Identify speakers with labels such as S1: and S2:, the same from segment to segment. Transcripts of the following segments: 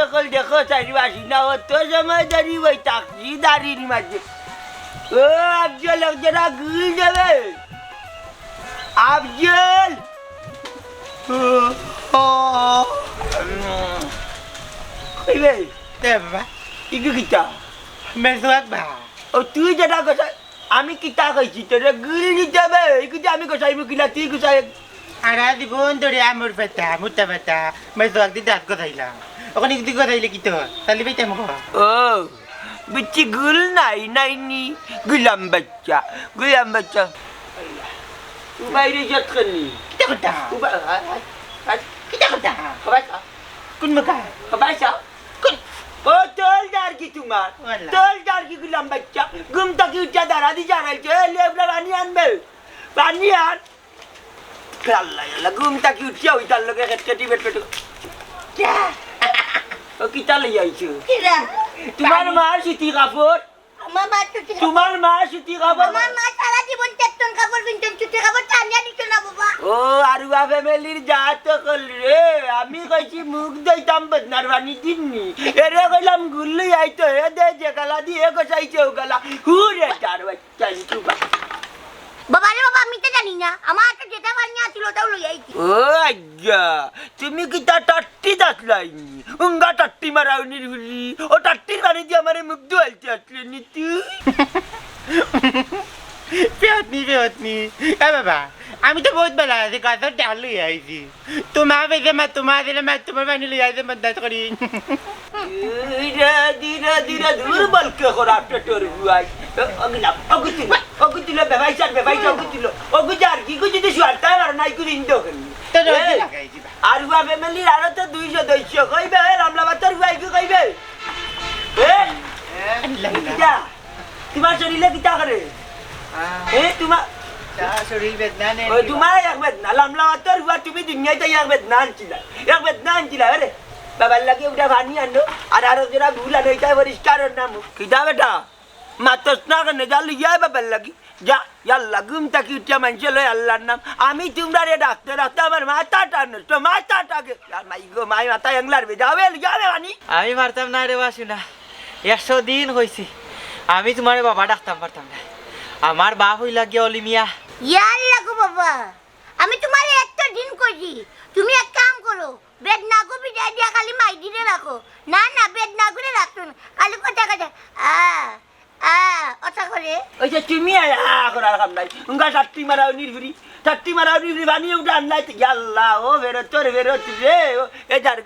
S1: সকল দেখো চারিবাসী না অত সময় দাঁড়িয়ে ওই তাকছি দাঁড়িয়ে মাঝে ও আফজল একজনা গুল যাবে আফজল কইবে
S2: দে বাবা
S1: ইগু কিতা
S2: মেজুয়াক বা
S1: ও তুই যেটা কথা আমি কিতা কইছি তোরে গুল দিতে হবে ইগুতে আমি কইছাইব কিলা তুই কইছাই
S2: আরা দিবন তোরে আমর বেটা মুতা বেটা মেজুয়াক দি দাঁত কথাইলাম ওখানে কি কথাইলে কি তো তাহলে বেটা মুখ
S1: ও বিচ্ছি গুল নাই নাইনি গুলাম বাচ্চা বাইরে যাচ্ছেনি
S2: কিতা কথা কিতা কথা
S1: খবাইছা
S2: কোন মুখা
S1: খবাইছা
S2: কোন
S1: ও তোল দার কি তোমার
S2: ওয়াল্লাহ।
S1: তোল দার কি গুলাম বাচ্চা ঘুম থেকে উঠা দাঁড়া দি জানাইছে লেবলা পানি আনবে পানি আন আল্লাহ আল্লাহ ঘুম থেকে উঠিয়া ওই তার লগে হেটকেটি বেটকেটি ও কিতা লই আইছো
S3: কিরা
S1: তোমার মার সুতি কাপড়
S3: আমার মা চুটি
S1: তোমার মার সুতি কাপড়
S3: আমার মা সারা জীবন তেতন কাপড় পিনতেন চুটি কাপড় টানিয়া দিত না বাবা
S1: ও আরুয়া ফ্যামিলির জাত কল রে আমি কইছি মুখ দইতাম বদনার বানি দিননি এরে কইলাম গুল্লি আইতো হে দে যে গালা দিয়ে গোছাইছে ও গালা হুরে তার বাচ্চা ইতুবা
S3: বাবা রে বাবা আমি তো জানি না আমার তো যেটা বানিয়ে আছিল ওটাও লই আইছি
S1: ও আজ্ঞা তুমি কি তা টাট্টি দাঁতলাইনি উঙ্গা টাট্টি মারাউনির হুলি ও টাট্টির বানি দিয়ে আমারে মুখ দুয়াইতে আসলে নি তুই
S2: পেতনি এ বাবা আমি তো বহুত বেলা আছে কাজর ডাল লই আইছি তোমার বেজে মা তোমার দিলে মা তোমার বানি লই আইছে মদ্দাত করি
S1: ধীরে ধীরে দুর্বল কে করা পেটর বুয়াই অগুতিল বেবাইছা অগুজার কি কুছি তো শুয়ারটা আর নাই কুদি ইন্দো
S2: তো রোজ লাগাইছি
S1: আর বুয়া ফ্যামিলির আরো তো 200 200 কইবে রামলা বাতর বুয়াই কি কইবে কিটা তোমার শরীরে কিটা করে তোমার
S2: শরীর বেদনা নেই
S1: ওই তোমার এক বেদনা লামলা বাতর বুয়া তুমি দুনিয়াতে এক বেদনা আনছিলা আরে বাবার লাগে ওটা ভানি আনো আর আরো যারা ভুলা নইতা পরিষ্কার নাম কিটা বেটা মাতস না কেন যা লিয়া বাবার লাগি যা ইয়াল্লা ঘুম থাকি উঠিয়া মানুষে লয় আল্লাহর নাম আমি তোমরা রে ডাকতে ডাকতে আমার মাথাটা নষ্ট মাথাটাকে মাই গো মাই মাথা এংলার যাবে ভানি
S4: আমি পারতাম না রে বাসুনা 100 দিন হয়েছে আমি তোমার বাবা ডাকতাম পারতাম না আমার বাপ হইলা গিয়া অলিমিয়া
S3: ইয়ার লাগো বাবা আমি তোমার একটা দিন কইছি তুমি এক কাম করো বেদ না গো বিদায় দিয়া খালি মাই দিলে রাখো না না বেদ না করে রাখতো না খালি কথা অটা করে
S1: ওই যে তুমি করার কাম নাই উঙ্গা টাট্টি মারাও নির্ভুরি ভানি ওটা আনলাই ইয়াল্লা ও বেরোত রে এ যার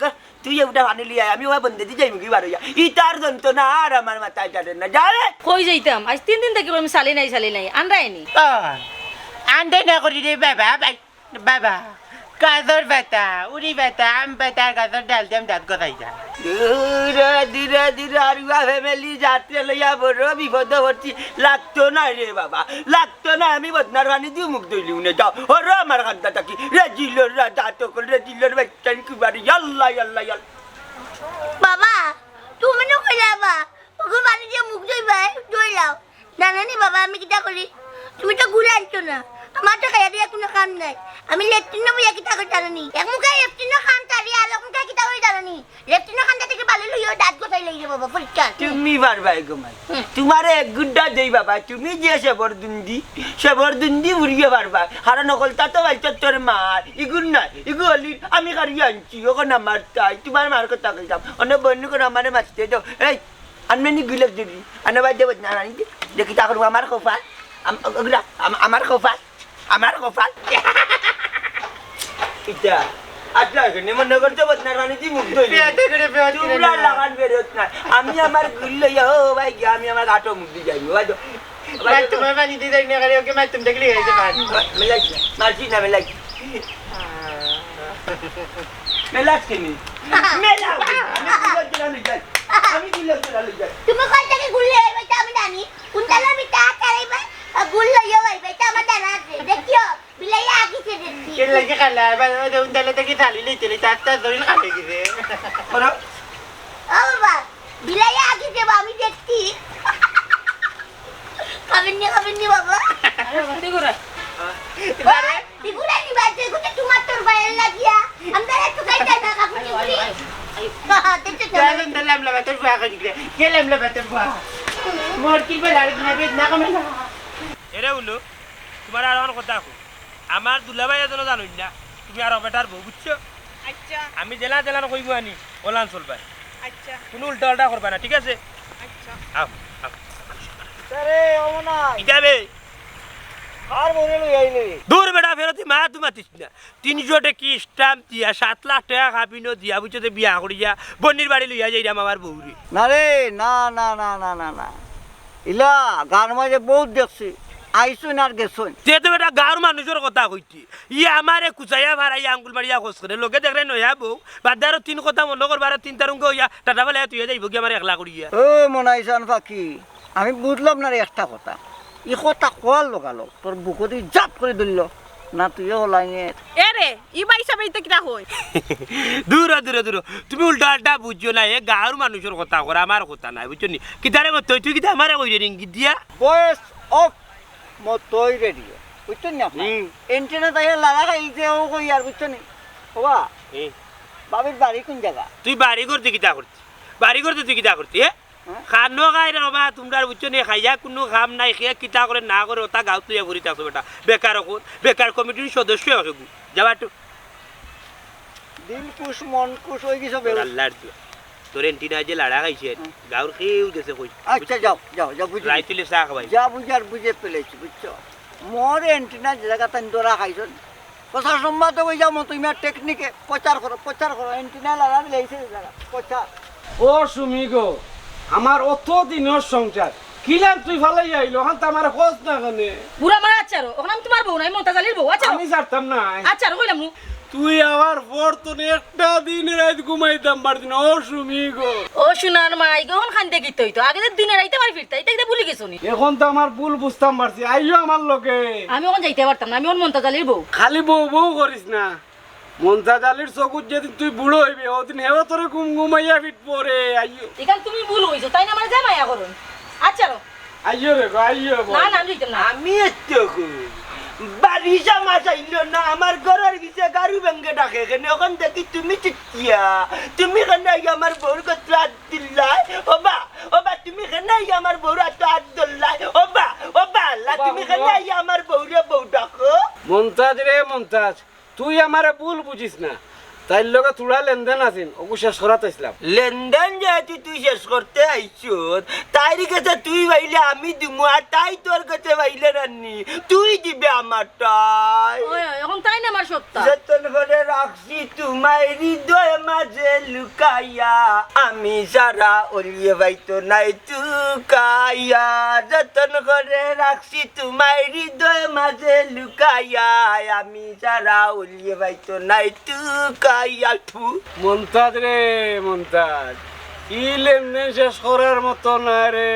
S1: তুই ওটা ভানি লিয়া আমি ওই বন্ধে দিয়ে যাই মুখি বার হইয়া ইটার যন্ত্রণা আর আমার মাথায় চাটে না যাবে
S5: কই যাইতাম আজ 3 দিন থেকে আমি চালি নাই আনরাইনি
S2: আন্দে না করি রে বাবা বাবা গাজর বেটা উড়ি বেটা আম বেটা গাজর ডাল দিয়ে দাঁত গদাই যা
S1: ধীরে আরুয়া ফ্যামিলি যাত্রে লইয়া বড় বিপদ হচ্ছি লাগতো না রে বাবা লাগতো না আমি বদনার বানি দিয়ে মুখ দইলি উনে যাও ওর আমার কান্তা থাকি রেজিলোর রেজিলোর বাচ্চান কুবারি ইয়াল্লা
S3: বাবা তুমি না কইলাবা ওগো বাড়ি দিয়ে মুখ দইলাও জানানি বাবা আমি কিটা করি তুমি তো ঘুরে আনছো না আমার তো খাইয়া দিয়া কোনো কাম নাই আমি লেট্রিন বইয়া কিটা করে জানানি এক মুখে লেট্রিন খান তারি আর এক মুখে কিটা করে জানানি লেট্রিন খান থেকে ভালো লইও দাঁত গোছাই লইছে বাবা পরিষ্কার
S1: তুমি পারবা এগোমাই তোমার এক গুড্ডা দেই বাবা তুমি যে সেবর দুন্দি উড়িয়ে পারবা হারা নকল তা তো বাইচার তোর মার ইগুন নাই ইগু হলি আমি কারিয়ে আনছি ওকে না মারতাই তোমার মার কথা কইতাম অন্য বন্য করে আমারে মারতে দাও এই আনমেনি গুলক দিবি আনা বাদ দেব না রানি দেখি তা করব আমার খোফা আমার কপাল এটা আচ্ছা এখানে মনে করতে বদনার মানে তুই মুখ ধরি তোমরা লাগান বেরোত না আমি আমার গুল লইয়া ও ভাই আমি আমার গাটো মুখ দিয়ে যাইব ভাই
S2: তোমার বানি দিয়ে যাই না করে ওকে মার তুমি দেখলি হইছে পান
S1: মারছি না মেলাস কেনি আমি গুলো চলে যাই
S3: তুমি কই থেকে ঘুরলে আইবা আমি জানি কোনটা আমি তা কারাইবা গুল লইও আইবা আমার জানা আছে দেখিও বিলাই আগিছে দেখছি
S2: কে লাগে খালা বাবা উন্দালে থেকে থালি লইতে চারটা ধরে খাবে গিয়ে
S1: ওরা
S3: ও বাবা বিলাই আগিছে আমি দেখছি খাবেন নি বাবা
S5: আরে বন্ধ করে
S3: আরে দিগুলাই নি বাজে গুতে তোমার তোর বাইরে লাগিয়া আমরা একটু খাইতা না কাকুনি গুলি হ্যাঁ দেখতে
S2: জানেন না লামলা বাতের বুয়া করি কে লামলা বাতের বুয়া মোর কি বেলা না বেদ না কমে না
S6: এরে উলো তোমার আর আমার কথা কো আমার দুলাভাই এজন্য জানোই না তুমি আর বেটার বউ বুঝছো
S5: আচ্ছা
S6: আমি জেলা জেলা কইব আনি ওলান চলবাই
S5: আচ্ছা
S6: কোনো উল্টা উল্টা করবা না ঠিক আছে
S5: আচ্ছা
S6: আও আও
S1: আরে ওমনা
S6: ইটাবে
S1: আর মনে লই আইলে
S6: দূর বেটা ফেরতি মা তুমি মাতিস না 300 টাকা স্ট্যাম্প দিয়া 7 লাখ টাকা খাপিনো দিয়া বুঝতে বিয়া করিয়া বন্নির বাড়ি লইয়া যাইরাম আমার বউরি
S1: না রে না না না না না না ইলা গান মাঝে বহুত দেখছি আইসুন আর গেছুন
S6: তে তো বেটা গাঁর মানুষের কথা কইতি ই আমারে কুচাইয়া ভাড়াই আঙ্গুল মারিয়া খোঁজ করে লোকে দেখলে নয়া বউ বাদারও 3 কথা মনে করবার 3 তারঙ্গ হইয়া টাটা বেলা তুই যাইব কি আমার একলা করিয়া
S1: ও মনাইসান ফাকি আমি বুঝলাম না রে একটা কথা ই কথা কোয়াল লোকালো তোর বুকদি জাপ করে দিল না তুইও হলাইনে
S5: এরে ই বাইসা বাইতে কিটা হই
S6: দূর দূর দূর তুমি উল্টা আল্টা বুঝছো না এ গাঁর মানুষের কথা করে আমার কথা নাই বুঝছো নি কিতারে তুই তুই কিতা আমারে কই রিঙ্গি দিয়া
S1: বয়েস অফ মতই রেডি বুঝছেন না আপনি এন্টেনা তাই লাগা খাইছে ও কই আর বুঝছেন বাবা বাবির বাড়ি কোন জায়গা
S6: তুই বাড়ি করতে কিতা করতি বাড়ি করতে তুই কিতা করতি খানো খাই রে বাবা তোমরা বুঝছো নি খাইয়া কোনো কাম নাই খেয়ে কিতা করে না করে ওটা গাঁও তুই ঘুরিতে আসো বেটা বেকার কমিটির সদস্য হবে যাবা একটু
S1: দিল কুশ মন কুশ হয়ে গেছে বেলা
S6: আল্লাহর দুয়া তোর এন্টিনা যে লাড়া খাইছে গাঁর খেয়েও গেছে কই
S1: আচ্ছা যাও যাও যাও বুঝি
S6: রাই তুলে চা খাবাই
S1: যা বুঝার বুঝে ফেলেছি বুঝছো মোর এন্টিনা জায়গা তাই দরা খাইছ কথা সম্বাদ হয়ে যাও মতো ইমার টেকনিকে প্রচার করো এন্টিনা লাগা দিলেছে জায়গা প্রচার
S7: ও সুমি গো আমার অত দিনের সংসার কিলাম তুই ফালাই আইলো হান তো আমার খোঁজ না কানে
S5: বুড়া মারা আচ্ছা রো ওখানে আমি তোমার বউ নাই মমতাজালির বউ আচ্ছা
S7: আমি ছাড়তাম না
S5: আচ্ছা রো কইলাম
S7: তুই আমার পর তো একটা দিন রাত ঘুমাইতাম পারদিন ও সুমি গো
S5: ও সোনার মাই গো খান দেখি তুই তো আগে দিনে রাইতে পারি ফিরতে এটা ভুলে গেছো নি
S7: এখন তো আমার ভুল বুঝতাম পারছি আইও আমার লোকে
S5: আমি ওখানে যাইতে পারতাম না আমি ওর মমতাজালির বউ
S7: খালি বউ বউ করিস না মনসাজ আলীর চকুত যেদিন তুই বুড়ো হইবি ওদিন হেও তোরে ঘুমাইয়া ফিট পরে আইও
S5: এখান তুমি ভুল হইছো তাই না আমার জামাইয়া করুন আচ্ছা রো
S7: আইও রে গো আইও বউ।
S5: না না আমি যাইতাম না
S1: আমি এতো বাড়ি জামা চাইল না আমার ঘরের ভিতরে গাড়ি ভেঙে ডাকে কেন ওখান থেকে তুমি চিঠিয়া তুমি কেন আমার বউর কথা হাত দিল্লাই ওবা তুমি কেন আমার বউর হাত দিল্লাই ওবা আল্লাহ তুমি কেন আমার বউরে বউ ডাকো
S7: মমতাজ রে মমতাজ তুই আমারে ভুল বুঝিস না তাই লগে তুলা লেনদেন আছেন ওগু শেষ করাতে ইসলাম
S1: লেনদেন যেহেতু তুই শেষ করতে আইছ তাই কাছে তুই ভাইলে আমি দিমু আর তাই তোর কাছে ভাইলে রান্নি তুই দিবে আমারটাই
S5: ওই এখন তাই না আমার সত্তা
S1: যতন করে রাখছি তোমার হৃদয় মাঝে লুকাইয়া আমি সারা অলিয়ে ভাইতো নাই তুকাইয়া যতন করে রাখছি তোমার হৃদয় মাঝে লুকাইয়া আমি সারা অলিয়ে ভাইতো নাই তুকাইয়া থু
S7: মমতাজ রে মমতাজ কি লেনদেন শেষ করার মতো না রে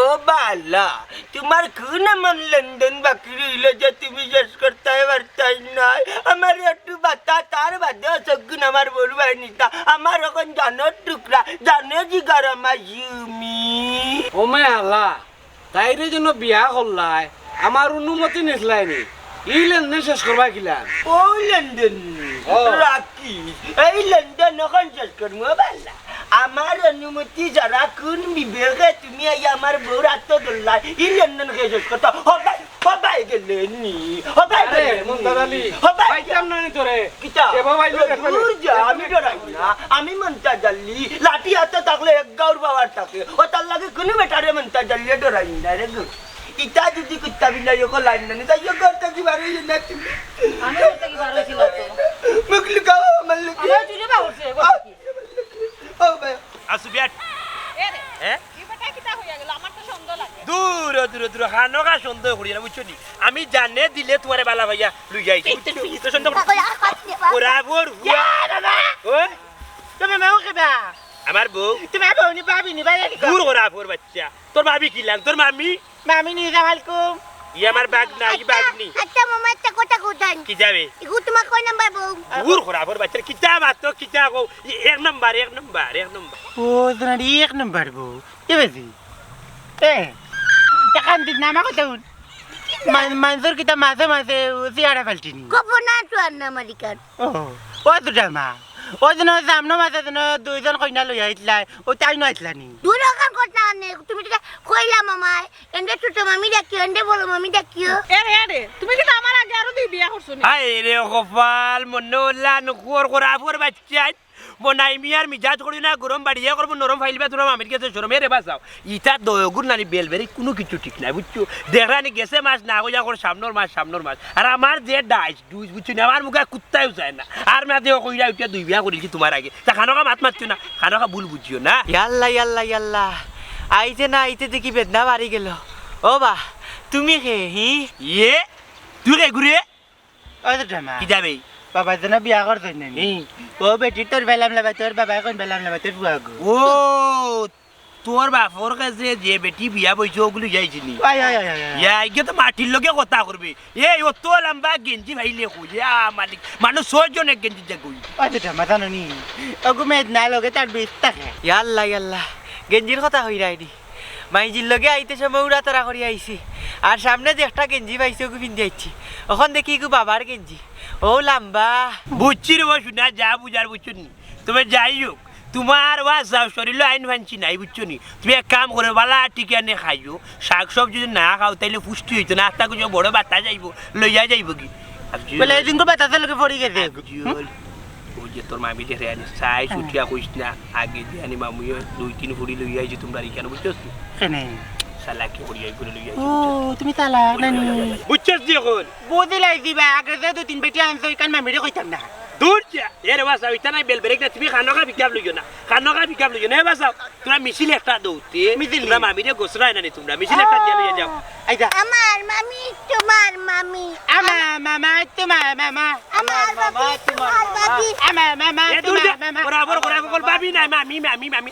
S1: ও বালা তোমার কোন এমন লেনদেন বাকি রইল যে তুমি শেষ করতে পারতাই নাই আমার একটু বাতা তার বাদে অসগুন আমার বলবাই নিতা আমার এখন জানোর টুকরা জানে জিগার আমার ইউমি
S7: ওমে আল্লাহ তাইরে জন্য বিয়া করলাই আমার অনুমতি নিসলাইনি ই লেনদেন শেষ করবা গিলাম
S1: ওই লেনদেন রাখি এই লেনদেন এখন শেষ করবো বালা আমার অনুমতি যারা কোন বিবেকে তুমি এই আমার বউর হাত ধরলাই এই লেনদেন শেষ করতে হবাই গেলেনি হবাই
S7: আরে মমতাজ আলী পাইতাম না নি তোরে
S1: কিতা
S7: এবার বাইরে দেখবে
S1: দূর যা আমি ডরাই না আমি মমতাজ আলী লাঠি হাতে থাকলে এক গাউর বাবার থাকে ও তার লাগে কোনো বেটারে মমতাজ আলী ডরাই না রে গো ইটা যদি কুত্তা বিনা ইয়ো লাইন না তাই ইয়ো করতে কি বারে না তুমি
S5: আমি ওর থেকে বার হইছি না তো
S1: মুখলি কাও মাল্লি
S5: আমার চুলে বা উঠছে কি
S1: ও ভাই
S6: আসু বিয়াট
S5: এরে
S6: হ্যাঁ
S5: কি বেটা কিটা হইয়া গেল আমার তো সন্দেহ লাগে
S6: দূর দূর খানো খা সন্দেহ করি না বুঝছো নি আমি জানে দিলে তোমারে বালা ভাইয়া লুই যাইছি তো সন্দেহ ওরা বোর হুয়া ওই
S2: তুমি মেও কেবা
S6: আমার বউ
S2: তুমি বউনি পাবিনি বাইরে
S6: দূর ওরা বোর বাচ্চা তোর ভাবি কিলাম তোর মামি
S2: মামি নি জামালকুম
S6: ই আমার বাগ না ই বাগ নি
S3: আচ্ছা মামা একটা কথা কোথায়
S6: কি যাবে
S3: ইগু তোমার কয় নাম্বার বউ
S6: দূর ওরা বোর বাচ্চা কিতা মাত্র কিতা গো এক নম্বর
S2: ও তোমার এক নম্বর বউ এবেজি এখান দিন নামা কথা মানুষের কিতা মাঝে মাঝে চেয়ারা পাল্টিনি
S3: কব না তো আর না মালিকার
S2: ও তো জামা ওই দিন সামনে মাঝে দিন দুইজন কইনা লই আইতলাই ও তাই নইতলা নি
S3: দুই রকম কথা নেই তুমি তো কইলা মামাই এন্ডে ছোট মামি ডাকিও এন্ডে বড় মামি ডাকিও
S5: এরে তুমি কিন্তু আমার আগে আরো দুই বিয়া করছো নি
S6: হাই রে কপাল মনে হল্লা নকুর করা ফুর বাচ্চা বনাই মিয়ার মিজাজ করি না গরম বাড়িয়ে করবো নরম ফাইলবা তোরা মামির কাছে সরমে রে বাসাও ইটা দয়গুর নানি বেলবেরি কোনো কিছু ঠিক নাই বুঝছো দেখরানি গেছে মাছ না হইয়া করে সামনের মাছ আর আমার যে ডাইস দুই বুঝছো না আমার মুখে কুত্তাও চায় না আর মা দেহ কইরা উঠিয়া দুই বিয়া করেছি তোমার আগে তা খানোকা মাত মারছো না খানোকা ভুল বুঝিও না
S4: ইয়াল্লা আইতে না আইতে দেখি বেদনা বাড়ি গেল ও বা তুমি হে হি
S6: ইয়ে তুই রে ঘুরে
S2: ওই তো জামা
S6: কি যাবে
S2: বাবা যেন বিয়া করতে নেই ও বেটি তোর বেলাম লাবা তোর বাবা এখন বেলাম লাবা তোর বুয়া গো
S6: ও তোর বাপর কাছে যে বেটি বিয়া বইছে ওগুলো যাইছিনি
S2: আয় আয় আয় আয়
S6: ইয়া ইকে তো মাটির লোকে কথা করবে এই অত লম্বা গেঞ্জি ভাইলে কই মালিক মানুষ 6 জনের গেঞ্জি যা কই
S2: ওই তো জামা জানো নি ওগু মেদ না লগে তার বিশ টাকা
S4: ইয়াল্লা গেঞ্জির কথা হই রাইডি মাইজির লগে আইতে সময় উড়া তারা করি আইছি আর সামনে যে একটা গেঞ্জি পাইছে ওকে পিন্ধে আইছি ওখান দেখি গু বাবার গেঞ্জি ও লম্বা
S6: বুঝছি রে শুনা যা বুঝার বুঝছো নি তুমি যাই হোক তোমার ওয়া যাও শরীর আইন ভাঙছি নাই বুঝছো নি তুমি এক কাম করে বালা টিকে আনে খাইও শাক সবজি যদি না খাও তাইলে পুষ্টি হইতো না আস্তা কিছু বড় বাতা যাইব লইয়া যাইব কি
S2: বলে এই দিনকে বাতাসে লগে পড়ি গেছে
S6: ওই যে তোর মামি দেখে আনি চাই ছুটিয়া কইস না আগে দিয়ে আনি মামুই 2-3 ফুড়ি লইয়া আইছি তোমরা এখানে বুঝছো
S2: কেনে
S6: সালাকি করি আই করে লইয়া
S2: ও তুমি তালা নানি
S6: বুঝছো কি এখন
S2: বুঝলাই দিবা আগে যে দুই তিন বেটি আনছো কান মামিরে কইতাম না
S6: দূর যা এর বাসা ওইটা নাই বেল ব্রেক না তুমি খানোকা বিকাব লইও না খানোকা বিকাব লইও না বাসা তোমরা মিছিল একটা দৌতে তোমরা মামিরে গোসরায় না নি তোমরা মিছিল একটা দিয়ে লইয়া যাও
S2: আইদা
S3: আমার মামি তোমার মামি
S2: আমার মামা তোমার মামা
S3: আমার বাবা তোমার বাবি
S2: আমার মামা
S6: এ দূর যা
S2: তোমার মামা
S6: বরাবর করে বল বাবি নাই মামি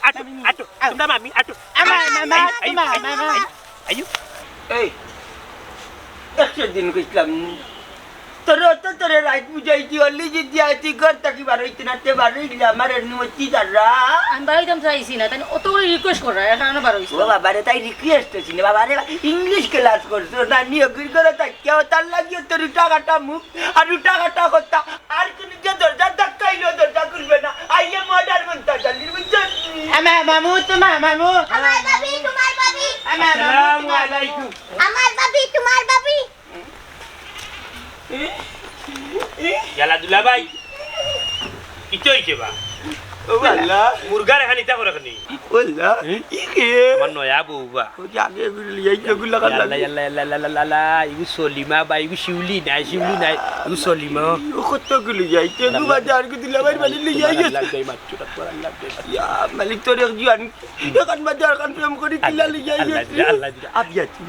S6: আটো তোমরা মামি আটো
S2: আমার মামা তোমার মামা
S6: আইও
S1: এই একশো দিন কইলাম তোর রাইট বুঝাইছি অল্লি যদি আইতি ঘর থাকি বারোইতে নাতে বারোইলে আমার অনুমতি দাঁড়া
S5: আমি বাড়াইতাম চাইছি না তাই অত করে রিকোয়েস্ট করা এখানে বার হইছে
S1: ও বাবারে তাই রিকোয়েস্ট হয়েছি না বাবারে ইংলিশ ক্লাস করছো না নিয়োগের করে থাকিও তার লাগিও তোর টাকাটা মুখ আর টাকাটা কথা আর কোন যে দরজা ধাক্কাইলো দরজা খুলবে না আইলে মর্ডার মনটা জানি বুঝছো
S2: আমার মামু তোমার মামু
S3: আমার বাবি তোমার বাবি
S2: আমার
S6: আসসালামু আলাইকুম
S3: আমার বাবি তোমার বাবি
S6: ইয়ালা দুলা ভাই কিতো হইছে বা
S1: ও বাল্লা
S6: মুরগার এখানে ইতা করে খানি
S1: ওলা ইকে
S6: আমার নয়া বউ বা
S1: ও জাগে লিয়াই গুলা
S6: ইয়াল্লা ইয়াল্লা ইয়াল্লা ইয়াল্লা ইয়াল্লা ইগু সলিমা বা ইগু শিউলি নাই ইগু সলিমা
S1: ও কত গুলি যাইতে গু বাজার গু দিলা ভাই মানে লিয়াই
S6: আল্লাহ দেই মাচ্চু তোর আল্লাহ দেই
S1: ইয়া মালিক তোর এক জিয়ান এখান বাজার কান প্রেম করি কিলা লিয়াই
S6: আল্লাহ দিলা
S1: আবিয়াতি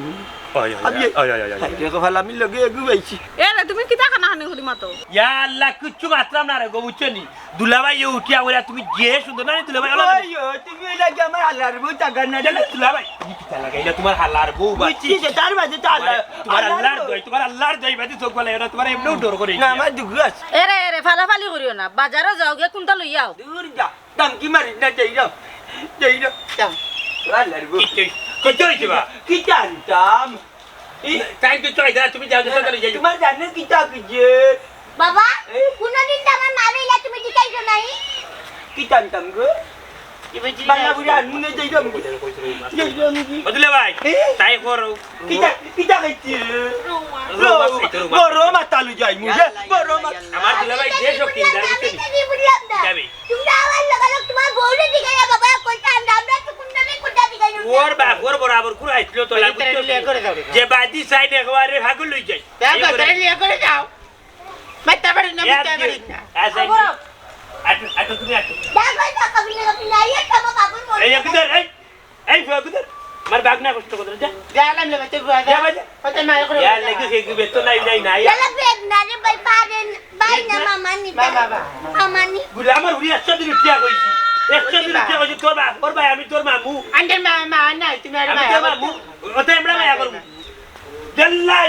S6: ওই
S1: দেখো ভালো আমি লগে এগু বাইছি
S5: এরে তুমি কিতা খানা খানি করি মাতো
S6: ইয়া আল্লাহ কিচ্ছু মাত্রাম না রে গো বুঝছনি দুলাভাই উঠিয়া ওরা তুমি যে সুন্দর না দুলাভাই আল্লাহ
S1: ওইও তুমি লাগে আমার আল্লাহর বউ টাকা না
S6: জানো দুলাভাই কিতা লাগাইলা তোমার হালার বউ বা
S1: বুঝছি যে তার মাঝে তো আল্লাহ
S6: তোমার আল্লাহর দই বাদি চোখ বলে ওরা তোমার এমনিও ডর করে
S1: না আমার দুগাস
S5: এরে ফালাফালি করিও না বাজারে যাও গিয়ে কোনটা লইয়াও
S1: দূর যা দাম কি মারি না যাই যাও আল্লাহর বউ
S6: কিতো হইছে বা
S1: কি জানতাম
S6: টাইম তো চলে যা তুমি যাও চলে যাই
S1: তোমার জানো কি তা কি যে
S3: বাবা কোনদিন তো আমার মারিলা তুমি দিকাইছো নাই
S1: কি জানতাম গো বাংলা বুড়া নুনে যাই যাম
S6: বদলে ভাই তাই করো
S1: কিতা খাইছি বড় মাতালু যাই মুজে বড় মাতা
S6: আমার দুলাভাই যে সব কিনদার বুঝছনি
S3: আমি বুঝলাম না
S6: যাবে
S3: তুমি আমার লাগালো তোমার বউরে দিকাইয়া বাবা কইতা আমরা তো কোনদিন কোনটা দিকাইছো
S6: ওর বাপর বরাবর করে আইছিল তো লাগতো যে বাদি সাইড একবারে ভাগ লই যাই
S2: দেখো তাই লিয়া করে যাও মাইতা বাড়ি না মাইতা বাড়ি না
S6: আটো তুমি আটো
S3: দেখো না কবি না এই তো বাবুর মন
S6: এই একদর এই ফুয়াকুদর মার বাগ না কষ্ট করে যা
S2: গেলাম লে মাইতা বুয়া
S6: যা বাজা
S2: কত মাই করে
S6: ইয়া লাগি হেগি বেতো নাই নাই
S3: চলা বেগ না রে ভাই পারেন ভাই না মামা নি মামা নি
S6: গুলা আমার উড়ি 100 দিন উঠিয়া কইছি 100 দিন উঠিয়া কইছি তোর বাপ ওর ভাই আমি তোর মামু
S2: আন্ডার মামা নাই তুমি আর
S6: আমি তোর মামু ওতে আমরা মায়া করব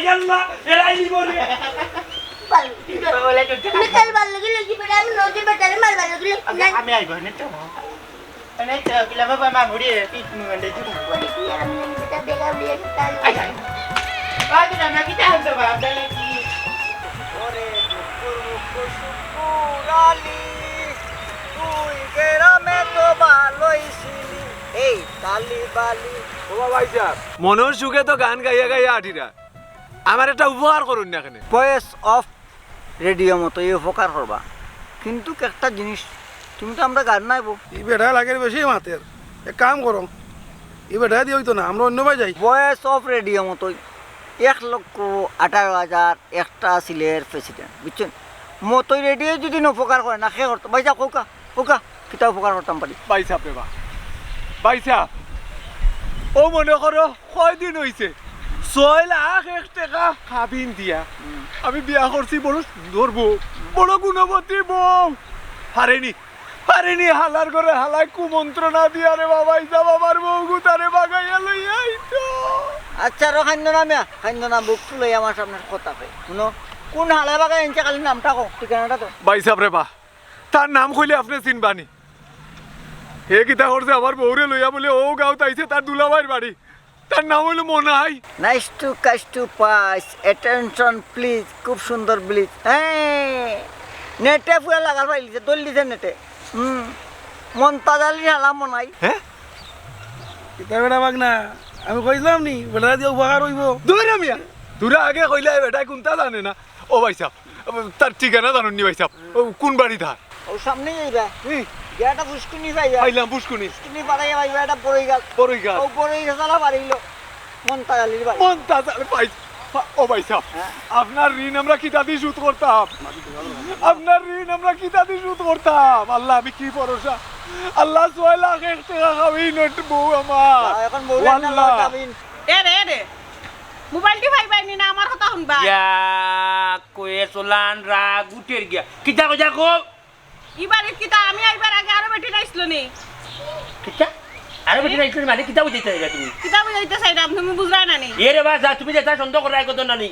S6: ইয়াল্লা এরাই বলে
S2: বলে তো
S3: মিতাল ভালো লাগি বড় আমি নদী বেটারে মাল ভালো লাগি
S2: আমি আইব না তো মানে তো কিলা বাবা মামুড়ি পিট মুন্ডে জুড়ি
S3: আমি এটা বেগা বিয়ে তাল
S2: আই আই আজ না কি তাহলে তো বাবা দলে কি
S1: ওরে দুপুর মুখো সুপুরালি বালি
S7: ও ভাই সাহেব মনোর সুখে তো গান গাইয়া গাইয়া আঠিরা আমার একটা উপহার করুন না এখানে
S1: ভয়েস অফ রেডিও মতো এই উপকার করবা কিন্তু একটা জিনিস তুমি তো আমরা গান নাইবো
S8: ই বেটা লাগে বেশি মাতের এক কাম করো ই বেটা দিয়ে হইতো না আমরা অন্য ভাই যাই
S1: ভয়েস অফ রেডিও মতোই 1,18,000 একটা সিলের প্রেসিডেন্ট বুঝছেন মতোই রেডিও যদি উপকার করে না সে করতো ভাই যা কৌকা কৌকা কিতা উপকার করতাম পারি
S7: ভাই সাহেব রে ভাই সাহেব ও মনে করো কয়দিন হইছে 6 লাখ 1 টাকা খাবিন দিয়া আমি বিয়া করছি বড় সুন্দর বউ বড় গুণবতী বউ হারেনি হালার করে হালাই কুমন্ত্রণা দিয়া রে বাবাই যা বাবার বউ গুতারে বাগাইয়া লইয়া আইতো
S1: আচ্ছা রো খাইন্দ না বুক লই আমার সামনে কথা কই শুনো কোন হালা বাগা এনছে খালি নামটা কো ঠিকানাটা তো
S7: ভাই সাহেব রে তার নাম কইলে আপনি চিনবানি হে কিতা করছে আমার বউরে লইয়া বলে ও গাঁও তাইছে তার দুলাভাইয়ের বাড়ি তার নাম হইলো মনাই
S1: নাইস টু কাজ টু পাস অ্যাটেনশন প্লিজ খুব সুন্দর ব্লিজ হ্যাঁ নেটে পুরা লাগার পাইলিছে দল দিছে নেটে মন্তাজালি হালা মনাই
S7: হ্যাঁ
S8: কিতা বেটা বাগ না আমি কইলাম নি বেটা দিয়ে উপকার হইব
S7: দূরে মিয়া দূরে আগে কইলে বেটা কোনটা জানে না ও ভাই সাহেব তার ঠিকানা জানুন নি ভাই সাহেব ও কোন বাড়ি ধার
S1: ও সামনে যাইবা গেটা পুষ্কুনি পাইবা
S7: পাইলাম পুষ্কুনি
S1: পুষ্কুনি পাড়াইয়া পাইবা এটা বড়ই গাছ ও বড়ই গাছালা বাড়িল মন্তাজালির বাড়ি
S7: মন্তাজালি ভাই ও ভাই সাহেব আপনার ঋণ আমরা কিতা দিয়ে শোধ করতাম আল্লাহ আমি কি ভরসা আল্লাহ 6 লাখ 1 টাকা খাবি নট বউ আমার
S1: এখন বউলা না কাবিন
S5: এ মোবাইলটি ভাইবাই না আমার কথা শুনবা
S6: ইয়া কয়ে চলান রাগ উঠের গিয়া কিতা কইয়া কো
S5: ইবারে কিতা আমি আইবার আগে আরো বেটি নাইছিল নি
S6: কিতা আরে বেটি নাইছিস মানে কিতা বুঝাইতে যাই তুমি
S5: কিতা বুঝাইতে চাইরা তুমি বুঝরা না নি
S6: এ রে বাস তুমি যেটা সন্দেহ করার কথা না নি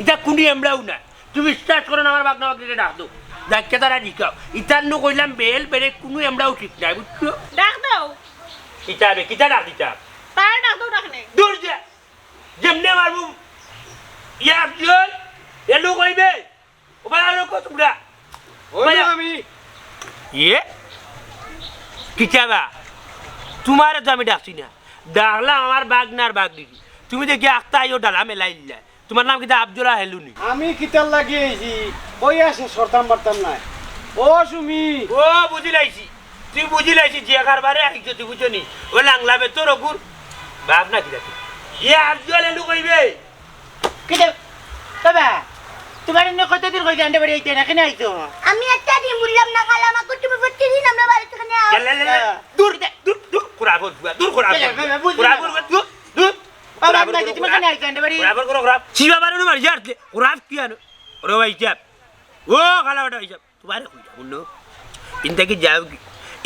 S6: এটা কুনি এমড়াও না তুমি স্টার্ট করো না আমার বাগনা বাগনে ডাক দো যাকে তারা দিকাও ইতার নো কইলাম বেল বেরে কোনো এমড়াও ঠিক নাই বুঝছো
S5: ডাক দাও
S6: কিতা ডাক দিতা
S5: তার ডাক দাও ডাকনে
S6: দূর যা যেমনে মারবো ইয়া জল এলো কইবে ও বালো কো তোমরা
S7: ওই আমি
S6: ইয়ে কিতাবা তোমার তো আমি ডাকছি না ডাকলাম আমার বাগনার বাগনি তুমি দেখি আক্তা আইও ডালা মেলাই দিলা তোমার নাম কিতা আব্দুল্লাহ হেলুনি
S7: আমি কিতার লাগিয়েছি ওই আসে সরতাম পারতাম নাই ও সুমি
S6: ও বুঝি লাইছি তুই বুঝি লাইছি যে কারবারে আইছো তুই বুঝনি ও লাংলাবে তোর গুর বাপ না কিতা ইয়ে আব্দুল্লাহ হেলু কইবে
S2: কিটা বাবা তোমার এনে কতদিন কই গান্ডে বাড়ি আইতে না কেন আইছো
S3: আমি একটা দিন বললাম না খালা আমাকে তুমি প্রতিদিন আমরা বাড়ি থেকে
S6: দূর দূর কুরাবর দূর কুরাবর কুরাবর দূর দূর
S2: বাবা আমি তুমি কেন আইছো গান্ডে বাড়ি
S6: কুরাবর কুরাব শিবা বারু মার যাতে কুরাব কি আনো ওরে ভাই যাব ও খালা বড় ভাই যাব তোমারে কই যাব নো ইনতে কি যাও কি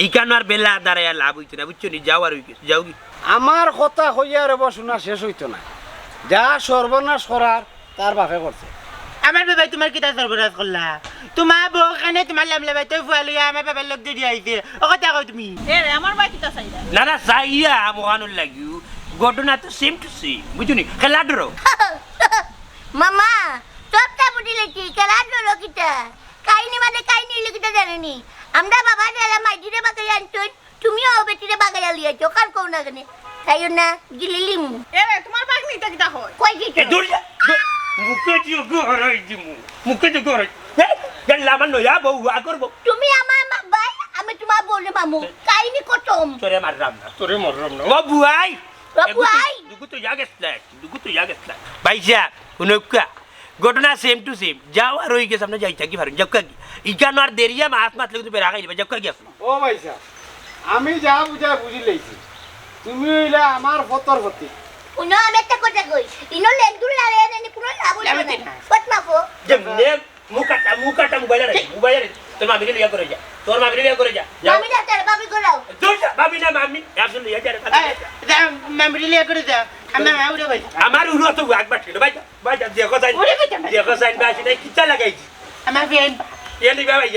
S6: ইকানোর বেলা দাঁড়ায়া লাভ হইতো না বুঝছো নি যাও আর যাও কি
S7: আমার কথা হইয়া রে বসুনা শেষ হইতো না যা সর্বনাশ করার তার বাপে করছে
S2: আমার বাবা তোমার কিতা সর্বনাশ করলা তোমার বউ কানে তোমার লামলা বাই তো ফুয়ালিয়া আমার বাবার লোক দিয়ে আইছে ও কথা কও তুমি
S5: এ রে আমার বাই কিতা চাইরা
S6: না না সাইয়া মোহানুল লাগিও ঘটনা তো সেম টু সেম বুঝুনি খেলা ডরো
S3: মামা সবটা বুঝি লেছি কেলা ডলো কিটা কাহিনী মানে কাহিনী লিখিতে জানেনি আমরা বাবা দেলা মাইদিরে বাগাই আনছুন তুমিও বেটিরে বাগাই লিয়েছো কার কোন না জানে তাইও না গিলিলিম
S5: এ রে তোমার বাগনি কিতা কই
S3: কই দিছো
S6: দূর যা মুখে দিও গড়াই দিমু মুখে দিও গড়াই গেল লামান নয়া বউ আ করব
S3: তুমি আমার মা ভাই আমি তোমার বলে মামু কাহিনী কতম
S6: তোরে মাররাম না তোরে মাররাম না ও বুয়াই
S3: বুয়াই
S6: দুগু তো জাগেসলা ভাইজা উনকা ঘটনা সেম টু সেম যাও আর ওই কে সামনে যাইতা কি পারুন জক্কা কি ইকানো আর দেরিয়া মাছ মাছ লাগতে বেরা খাইবা জক্কা কি আপনি
S7: ও ভাইসা আমি যা বুঝা বুঝি লইছি তুমি হইলা আমার ফতর ফতি
S3: উনো আমি একটা কথা কই ইনো লেন্দুল লালে নেনি পুরো লাভ হইছে না পটমাকো
S6: যেমনে মুকাটা মোবাইল রে তোর মামিরে লিয়া করে যা
S3: মামি ডাক্তার বাবি গোলাও
S6: তোর ভাবি না মামি একজন লিয়া করে
S2: মেমরি লিয়া করে দাও আমার আউরে ভাই
S6: আমার উড়ো তো একবার ছিল ভাই দেখো সাইন বাসি নাই কিটা লাগাইছি
S2: আমার ফ্রেন্ড
S6: এ লিবা ভাই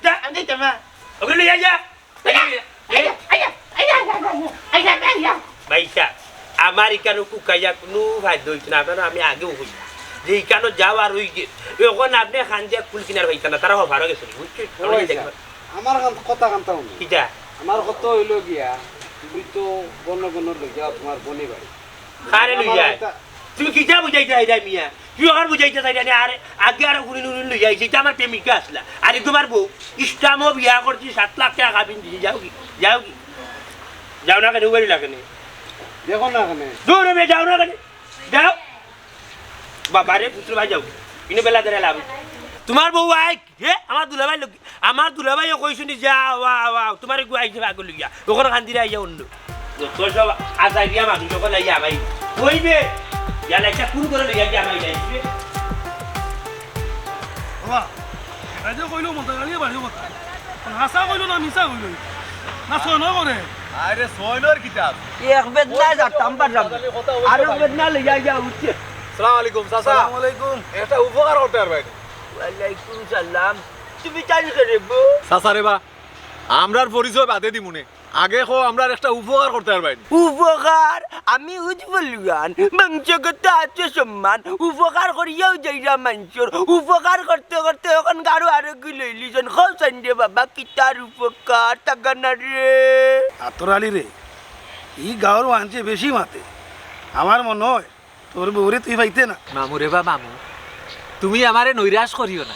S6: যা
S2: আমি তোমা
S6: ওগুলো লিয়া যা ভাইসা আমার ইকানো কুকাইয়া কোনো ভাদ্য হইছে না আপনারা আমি আগেও হইছি যে ইকানো যাও আর হই গে এখন আপনি খান দিয়া কুল কিনার হইছে না তারা ভালো গেছে বুঝছি
S7: আমার কথা কান্তা
S6: কিটা
S7: আমার কথা হইল গিয়া
S8: তুমি তো বন্য বন্য লইয়া তোমার বনে বাড়ি
S6: আরে লইয়া তুমি কিটা বুঝাইতে আইরা মিয়া কি আর বুঝাইতে চাইরা না আরে আগে আর গুনি নুনি লইয়া এটা আমার প্রেমিকা আসলা আরে তোমার বউ ইসলামও বিয়া করছি 7 লাখ টাকা খাবিন দিছি যাও কি যাও না কেন উবারি লাগে না
S8: দেখো না কেন
S6: দূর মে যাও না কেন যাও বাবারে পুত্র ভাই যাও ইনে বেলা ধরে লাভ তোমার বউ আই হে আমার দুলাভাই কইছুনি যাও ওয়াও তোমার গু আইছে আগল লইয়া ওখানে খান্দিরা আইয়া অন্য তো সব আজাই দিয়া মানুষ যখন আইয়া ভাই কইবে ইয়ালা একটা কোন করে লইয়া দিয়া ভাই যাইছে
S8: বাবা রাজে কইলো মন্তা গালি বাড়ি কথা হাসা কইলো না মিছা কইলো না সোনা করে
S7: আরে সয়নর কিতাব
S1: এক বেদনা যাতাম পারলাম আর বেদনা লইয়া যা উঠছে
S7: আসসালামু আলাইকুম চাচা
S8: আসসালামু আলাইকুম
S7: একটা উপকার করতে পারবেন
S1: ওয়ালাইকুম সালাম তুমি জানি করে বউ
S7: চাচা রে বা আমরার পরিচয় বাদে দিমুনে আগে কো আমরার একটা উপকার করতে পারবেন
S1: উপকার আমি উজ্জ্বলগান বংশগত আছে সম্মান উপকার করিয়াও যাইরা মানুষের উপকার করতে করতে এখন গাড়ো আরো কি লইলিজন খোঁজেন রে বাবা কিতার উপকার টাকানা রে
S8: আতরালি রে ই গাঁর আনছে বেশি মাতে আমার মনে হয় তোর বউরে তুই পাইতে না
S9: মামু রে বা মামু তুমি আমারে নৈরাশ করিও না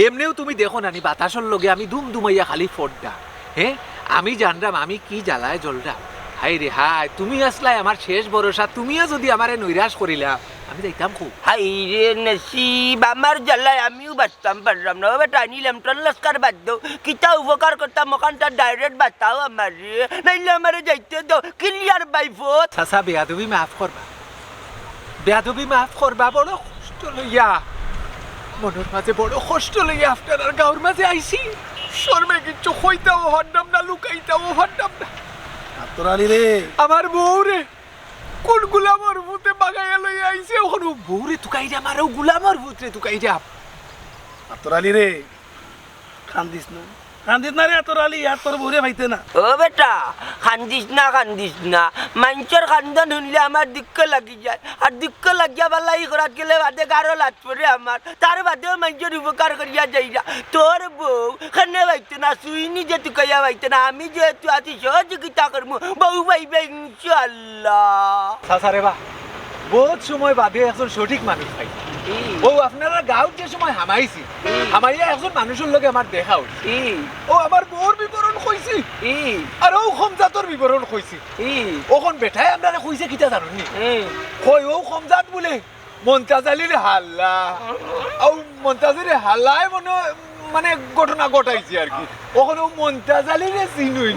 S9: এমনিও তুমি দেখো নানি বাতাসর লগে আমি দুম দুমাইয়া খালি ফোড্ডা হ্যাঁ আমি জানলাম আমি কি জ্বালায় জলটা হাই রে হাই তুমি আসলাই আমার শেষ ভরসা তুমিও যদি আমারে নৈরাশ করিলা আমি দেখতাম খুব
S1: হাই রে নসিব আমার জ্বালায় আমিও বাঁচতাম পারলাম না বেটা নিলাম টল্লাস্কার বাদ দাও কিতা উপকার করতাম ওখানটা ডাইরেক্ট বাঁচাও আমার রে নাইলে আমারে যাইতে দাও ক্লিয়ার বাই ফোট
S9: চাচা বেয়াদবি মাফ করবা বেয়াদবি মাফ করবা বড় কষ্ট লইয়া মনের মাঝে বড় কষ্ট লইয়া আপনার গাঁর মাঝে আইছি শর্মে কিচ্ছু হইতাও হন্ডাম না লুকাইতাও হন্ডাম না
S8: আতরালি রে
S9: আমার বউ রে কোন গুলামর ভূতে বাগাইয়া লইয়া আইছে ওখানে বউ রে তুকাই যা মারো গুলামর ভূত রে তুকাই যা
S8: আতরালি রে কান্দিস না রে আতরালি আর তোর বউরে পাইতে না
S1: ও বেটা কান্দিস না মানুষের কান্দন শুনলে আমার দুঃখ লাগি যায় আর দুঃখ লাগিয়া বেলা ই করাত গেলে বাদে গারো লাট পড়ে আমার তার বাদেও মানুষের উপকার করিয়া যাইরা তোর বউ খানে পাইতে না সুইনি যে তুকাইয়া পাইতে না আমি যেহেতু আছি সহযোগিতা করবো বউ পাইবে ইনশাল্লাহ
S9: চাচা রে বা বহুত সময় বাদে একজন সঠিক মানুষ পাই ও আপনারা গাঁৱত যে সময় হামাইছি হামাইয়া একজন মানুষের লগে আমার দেখা হইছে ও আমার বউর বিবরণ কইছি আর ও খমজাতর বিবরণ কইছি ওখন বেঠাই আপনারা কইছে কিটা জানুনি কই ও খমজাত বলে মন্তাজালির হাল্লা ও মন্তাজালির হাল্লায় মানে ঘটনা ঘটাইছে আর কি ওখানে মন্তাজালির চিনুই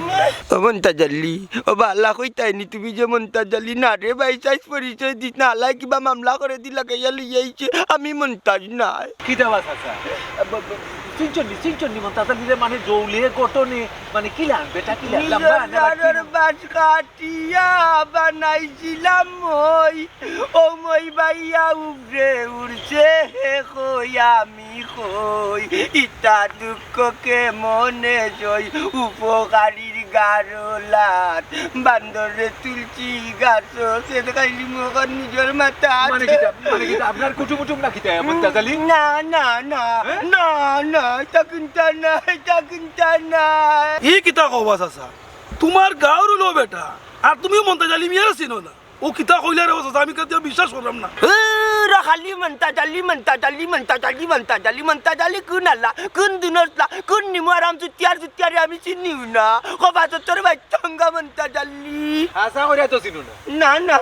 S1: ও মন্তাজালি ও বাল্লা কইতাইনি তুমি যে মন্তাজালি না রে ভাই সাইজ পরিচয় দিস না আল্লাহ কিবা মামলা করে দিলা গাইয়া লইয়াইছে আমি মন্তাজ নাই
S9: কি দেওয়া চাচা চিনচন্নি মন্তাজালিরে মানে জৌলে গটনে মানে কি লাগবে তা কি
S1: নিজের বাস কাটিয়া বানাইছিলাম মই বাইয়া উবরে উড়ছে কই আমি কই ইতা দুঃখকে মনে জয় উপকারীর গারলাত বান্দরে তুলছি গাছ সে দেখাইলি মোর নিজের মাথা
S9: মানে কি আপনার কুটুমুটুম না খিতা মন্তাজালি
S1: না এটা কিনতা না
S8: ই কিতা কবা চাচা তোমার গাঁর লো বেটা আর তুমিও মন্তাজালি মিয়ার চিনো না ও কিতা কইলা রে চাচা আমি কেতিয়া বিশ্বাস করলাম না
S1: খালি মন্তাজালি কোন আল্লাহ কোন দিনসলা কোন নিমু আরাম সুতিয়ারে আমি চিনিও না কবা তোর বাইতঙ্গা মন্তাজালি
S9: আশা করে তো চিনো না
S1: না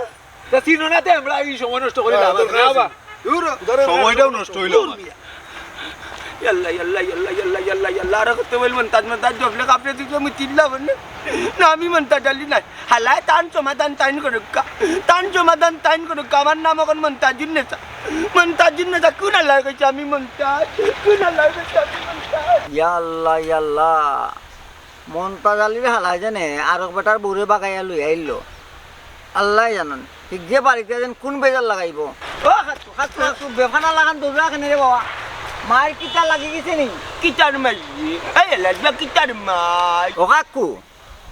S9: তা চিনো না তে আমরা এই সময় নষ্ট করে লাভ আছে না বাবা
S7: সময়টাও নষ্ট হইলো
S1: yalla rakto bel mentaj jogle kapne tu mutilla benne na ami mentajali na halai tan somadan tain kodukka আমার নাম এখন মন্তাজুন নেতা কোন আল্লাহ কইছে আমি মন্তাজ কোন আল্লাহ কইছে আমি মন্তাজ
S10: ইয়াল্লা মন্তাজালির হালাই জানে আর বেটার বউরে বাগাইয়া লই আইলো আল্লাহ জানেন ঠিক যে বাড়িতে যেন কোন বেজার লাগাইব ও খাতু বেফানা লাগান দৌড়া কেন রে বাবা মার কিটা লাগি গেছে নি
S1: কিটার মাই এই লাগবা কিটার মাই
S10: ও কাকু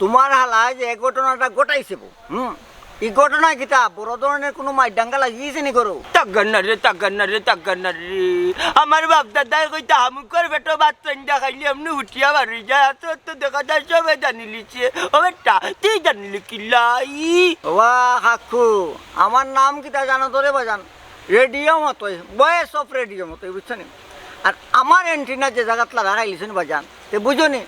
S10: তোমার হালাই যে ঘটনাটা ঘটাইছে এই ঘটনা কিতা বড় ধরনের কোনো মাইডাঙ্গা লাগিয়েছে নি করো
S1: তাগান্না রে আমার বাপ দাদাই কইতা হামুকর বেটো ভাত রান্না খাইলে এমনি উঠিয়া বাড়ি যায় তো দেখা যায় সবে জানি লিছে ও বেটা তুই জানিলি কিলাই
S10: ওয়া কাকু আমার নাম কিতা জানো তোরে বাজান রেডিও মতোই ভয়েস অফ রেডিও মতোই বুঝছো নি আর আমার এন্টিনা যে জায়গাত লাগাইলিছেন বাজান তে বুঝো নি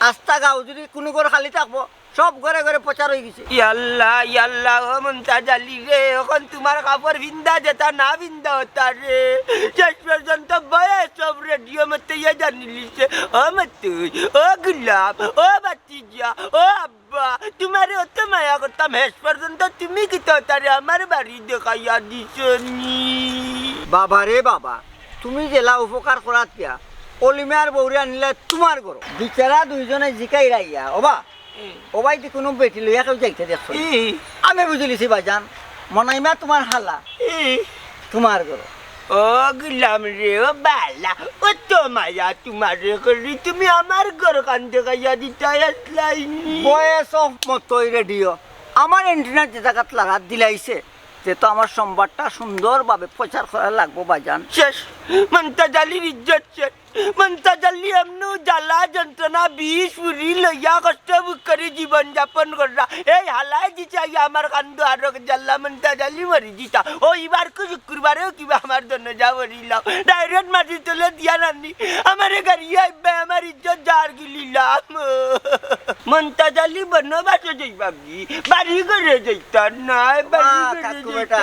S10: আস্তা গাঁও যদি কোনো ঘর খালি থাকবো সব ঘরে ঘরে প্রচার হয়ে গেছে
S1: ইয়াল্লাহ ও মন্তা জালি রে এখন তোমার কাপড় ভিন্দা যেতা না ভিন্দা হতা রে শেষ পর্যন্ত বয়স সব রেডিও মতে ইয়ে জানি লিছে ও মতুই ও গুলাব ও বাতিজা ও আব্বা তোমারে অত মায়া করতাম শেষ পর্যন্ত তুমি কি তো তারে আমার বাড়ি দেখাইয়া দিছনি
S10: বাবা রে বাবা তুমি জেলা উপকার করাত পিয়া অলিমার বৌরে আনিলে তোমার ঘর বিচারা দুইজনে জিকাই রাইয়া ওবাই দি কোনো বেটি লইয়া কেউ যাইতে দেখছো আমি বুঝলিছি বাজান মনাইমা তোমার হালা তোমার ঘর
S1: ও গুলাম রে ও বালা ও তো মায়া তোমার করি তুমি আমার ঘর কান দেখাইয়া দিতে আসলাইনি
S10: বয়েস অফ মতোই রেডিও আমার এন্টিনার যে জায়গাত লাগাত দিলাইছে তে তো আমার সংবাদটা সুন্দরভাবে প্রচার করা লাগবো বাজান
S1: শেষ মন্তা জালির ইজ্জত শেষ মন্তা জালি এমনু জ্বালা যন্ত্রণা বিষ পুরি লইয়া কষ্ট বুক করে জীবন যাপন করা এই হালাই দিছে আমার কান্দ আর জ্বালা মন্তা জালি মরি দিতা ও এবার শুক্রবারেও কিবা আমার জন্য যা মরিলাম ডাইরেক্ট মাটি তুলে দিয়া নানি আমার গাড়ি আইবে আমার ইজ্জত যার গিলিলাম মন্তা জালি বনবাসে যাইবাবি বাড়ি করে যাইতা নাই বাড়ি করে
S10: বেটা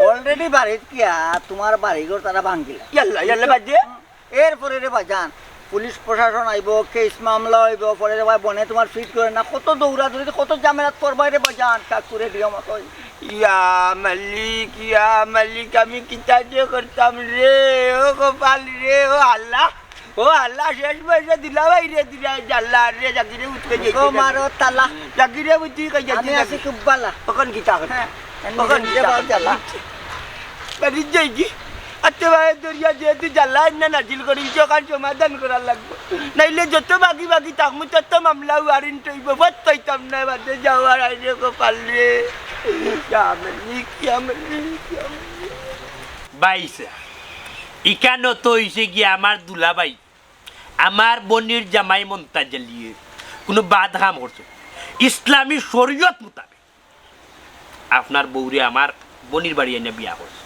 S10: অলরেডি বাড়িত কিয়া তোমার বাড়িঘর তারা ভাঙ্গিলা
S1: ইয়াল্লা বাজে
S10: এরপরে রে ভাইজান পুলিশ প্রশাসন আইব কেস মামলা হইব পরে রে ভাই বনে তোমার ফিট করে না কত দৌড়া দৌড়ি কত ঝামেলাত করবাই রে ভাইজান কাকুরে দিও মতো
S1: ইয়া মালিক আমি কিতা যে করতাম রে ও গোপাল রে ও আল্লাহ শেষ পয়সা দিলা ভাই রে দিলা জাল্লা রে জাগিরে উঠতে যাই
S10: ও মারো তালা
S1: জাগিরে উঠি কই যাই
S10: আমি আছি খুব বালা
S1: কখন কিতা
S10: হ্যাঁ
S1: কখন
S10: কিতা জালা
S1: বাড়ি যাই কি আচ্ছা ভাই দরিয়া যেহেতু জ্বালা না নাজিল করি সকাল সমাধান করার লাগবে নাইলে যত বাকি থাকবো তত মামলা ওয়ারিন টইব বত পাইতাম না বাদে যাওয়ার আইরে গোপাল রে
S6: বাইসা ইকানো তো হইছে গিয়ে আমার দুলাবাই আমার বোনের জামাই মন্তা জ্বালিয়ে কোনো বাদ কাম করছে ইসলামী শরীয়ত মোতাবেক আপনার বউরে আমার বোনের বাড়ি এনে বিয়া করছে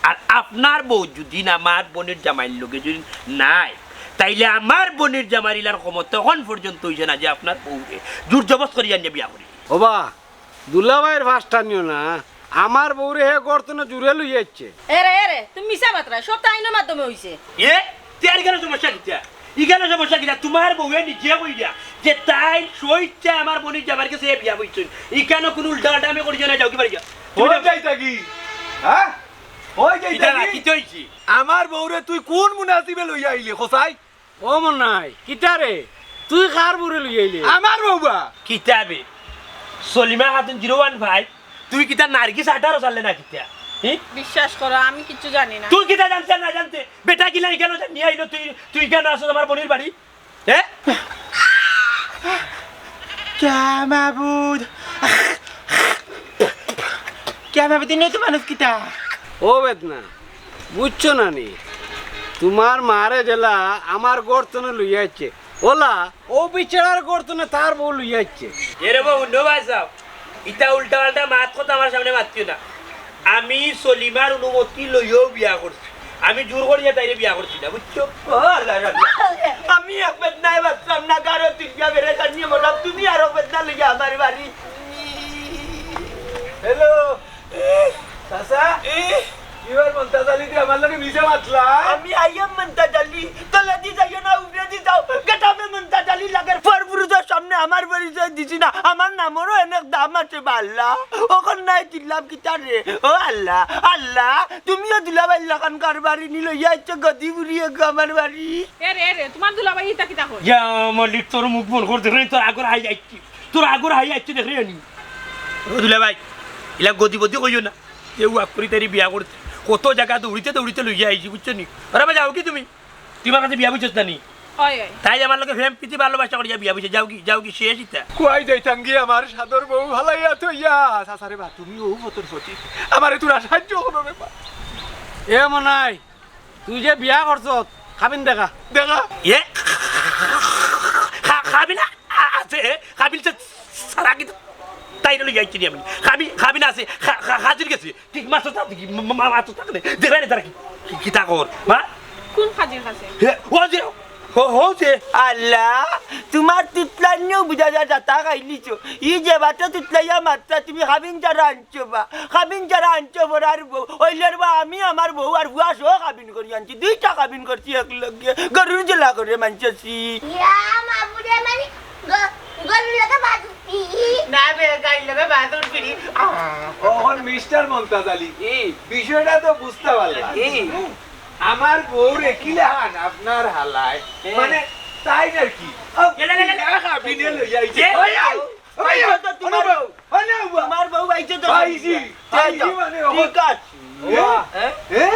S6: আর আপনার বউ যদি আমার বোনের জামাইয়ের লোকে যদি নাই তাইলে আমার বোনের জামাইলার ক্ষমতা তখন পর্যন্ত হইছে না যে আপনার বউরে জোর জবস্ত করিয়া নিয়ে বিয়া করি
S7: ওবা দুলাভাইয়ের ভাষটা নিও না আমার বউরে হে করতো না জুড়ে লই যাচ্ছে
S5: এরে তুমি মিছা মাত্রা সব তো আইনের মাধ্যমে হইছে
S6: তুই কেন সমস্যা কিতা ইখানে সমস্যা কিতা তোমার বউয়ে নিজে কই দিয়া যে তাই সইচ্ছে আমার বোনের জামাইকে সে বিয়া কইছেন ইখানে কোনো উল্টা পাল্টা আমি করি না যাও কি পারি
S7: যাইতা কি হ্যাঁ ওই যাইতা
S6: কি হইছি
S7: আমার বউরে তুই কোন মুনাসিবে লই আইলি খোসাই ও মন নাই কিটারে তুই কার বউরে লই আইলি আমার বউবা
S6: কিতাবে সলিমা খাতুন 015 তুই কিতা নার্গিস 18 সালে না কিতা
S5: বিশ্বাস করো আমি কিছু জানি না
S6: তুই কিতা জানতে না জানতে বেটা কিলা কেন নিয়ে আইলো তুই কেন আসো আমার বোনের বাড়ি হ্যাঁ
S2: क्या माबूद क्या माबूद नहीं तो मानुष किता
S7: ও বেদনা বুঝছো না নি তোমার মারে জেলা আমার গর্তনে লই যাচ্ছে ওলা ও বিচড়ার গর্তনে তার বউ লই যাচ্ছে
S6: এরে বউ নো ভাই সাহেব ইটা উল্টা পাল্টা মাত কথা আমার সামনে মাতিও না আমি সলিমার অনুমতি লইও বিয়া করছি আমি জোর করিয়া তাইরে বিয়া করছি না বুঝছো
S1: আমি এক বেদনায় বাঁচলাম না কারো তুলিয়া বেড়ে জানিয়ে মোটাম তুমি আরো বেদনা লইয়া আমার বাড়ি
S7: হ্যালো চাচা কিবার মন্তা জালি দি আমার লগে মিশে মাতলা
S1: আমি আইয়াম মন্তা জালি তলে দি যাইও না উপরে দি যাও গেটামে মন্তা জালি লাগের পরপুরুষের সামনে আমার পরিচয় দিছি না আমার নামেরও অনেক দাম আছে আল্লাহ ওখান নাই দিলাম কিতা রে ও আল্লাহ তুমিও দিলাবাই লাগান কারবারি নিল ইচ্ছে গদি বুড়িয়ে আমার বাড়ি
S5: এরে তোমার দুলাভাই ইটা কিটা কই
S6: ইয়া মালিক তোর মুখ বল করতে রে তোর আগর হাই যাচ্ছি দেখ রে নি দুলা ভাই ইলা গদি বদি কইও না কেউ আকরি তারি বিয়া করতে কত জায়গা দৌড়িতে লইয়া আইছি বুঝছো নি আরে ভাই যাও কি তুমি তোমার কাছে বিয়া বুঝছস না নি
S5: হয় হয়
S6: তাই আমার লোকে ফেম প্রীতি ভালোবাসা করিয়া বিয়া বসে যাও কি শেষ ইতা
S9: কুয়াই যাইতাম গিয়ে আমার সাদর বউ ভালাইয়া তো ইয়া সাসারে বা তুমি ও ফতর ফতি আমারে তোরা সাহায্য করো রে বা
S7: এ মনাই তুই যে বিয়া করছ খাবিন দেখা
S9: দেখা
S6: এ খাবি না আছে খাবিল সারা কিন্তু তাই রলে যাইছি আমি খাবি না আছে হাজির গেছে ঠিক মাছ মাছ থাকলে দেখাই না তারা কি তা কর মা
S5: কোন খাজির কাছে
S6: ও যে হচ্ছে
S1: আল্লাহ তোমার তুতলানিও বুঝা যা যাতা খাইলিছো ই যে বাটা তুতলাইয়া মাত্রা তুমি খাবিন যারা আনছো বা খাবিন যারা আনছো বড়ার বউ ওইলের বা আমি আমার বউ আর বুয়া সহ খাবিন করি আনছি 2টা খাবিন করছি এক লগে গরুর জেলা করে মানছি
S3: ইয়া মাবুরে মানে গরু লাগা বাজুতি
S2: না বে গাই লগে বাদুর ফিরি
S9: ওহন মিস্টার মমতাজ আলী বিষয়টা তো বুঝতে পারলাম আমার বউ রেখিলে হান আপনার হালায় মানে তাই আর কি খাবিনে লইয়া আইছে
S1: তোমার বউ আইছে তো
S9: পাইছি মানে
S1: ঠিক আছে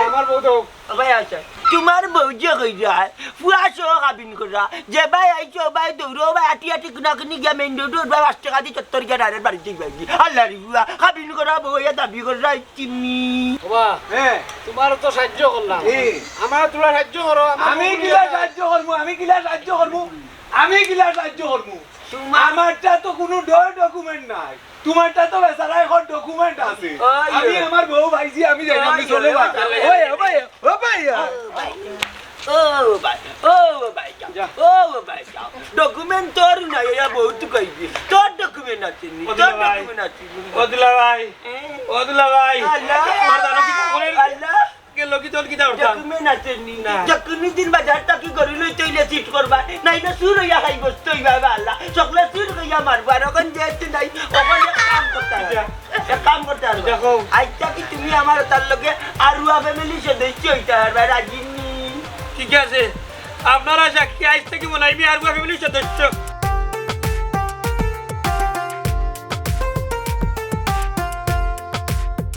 S9: আমার বউ তো
S1: ভাই আচ্ছা তোমার বউ যে হয়ে যায় পুরা সহ খাবিন করা যে ভাই আইছো ভাই দৌড়ো ভাই আটি আটি কিনি গিয়া মেন রোড ভাই 5 টাকা দিয়ে 70 গিয়া ডাইরেক্ট বাড়ি যাই ভাই আল্লাহ রে বুয়া খাবিন করা বউ ইয়া দাবি করা চিনি
S7: বাবা
S9: হ্যাঁ
S7: তোমার তো সাহায্য করলাম আমার তোরা সাহায্য করো
S9: আমি কিলা সাহায্য করবো আমি কিলা সাহায্য করবো আমারটা তো কোনো ডকুমেন্ট নাই তোমারটা তো বেচারা এখন ডকুমেন্ট আছে আমি আমার বউ ভাইজি আমি যাই আমি চলে যাই ও ভাই
S1: ডকুমেন্ট তোর নাই ইয়া বহুত কইবি তোর ডকুমেন্ট আছে নি তোর ডকুমেন্ট আছে
S6: ওদুলা ভাই
S1: আল্লাহ
S6: মারদানো কি করে
S1: আল্লাহ
S6: কে লোকি তোর কি দাও
S1: ডকুমেন্ট আছে নি যখনই দিন বাজারটা কি করি লই তৈলে চিট করবা নাই না সুর হইয়া খাই বসতই বাবা আল্লাহ সকলে সুর হইয়া মারবা রকম যেতে নাই ওখানে কাম করতে হবে দেখো আইতা কি তুমি আমার তার লগে আরুয়া ফ্যামিলি সদস্য হইতে পারবা রাজি নি
S6: ঠিক আছে আপনারা সাক্ষী আজ থেকে মনে হয় আর ফ্যামিলির সদস্য